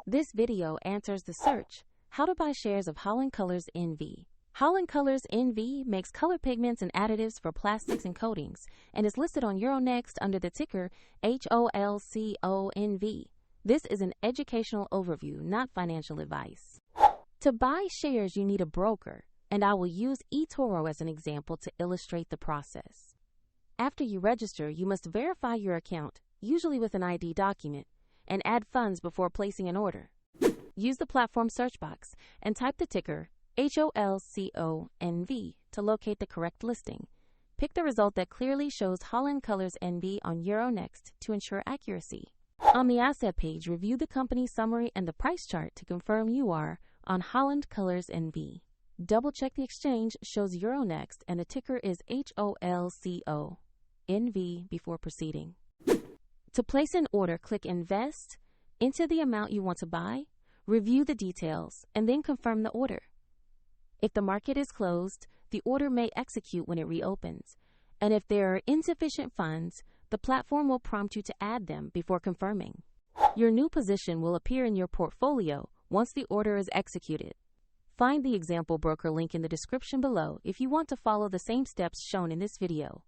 This video answers the search, how to buy shares of Holland Colours NV. Holland Colours NV makes color pigments and additives for plastics and coatings and is listed on Euronext under the ticker HOLCO.NV. This is an educational overview, not financial advice. To buy shares, you need a broker, and I will use eToro as an example to illustrate the process. After you register, you must verify your account, usually with an ID document, and add funds before placing an order. Use the platform search box and type the ticker HOLCO.NV to locate the correct listing. Pick the result that clearly shows Holland Colours NV on Euronext to ensure accuracy. On the asset page, review the company summary and the price chart to confirm you are on Holland Colours NV. Double-check the exchange shows Euronext and the ticker is HOLCO.NV before proceeding. To place an order, click Invest, enter the amount you want to buy, review the details, and then confirm the order. If the market is closed, the order may execute when it reopens, and if there are insufficient funds, the platform will prompt you to add them before confirming. Your new position will appear in your portfolio once the order is executed. Find the example broker link in the description below if you want to follow the same steps shown in this video.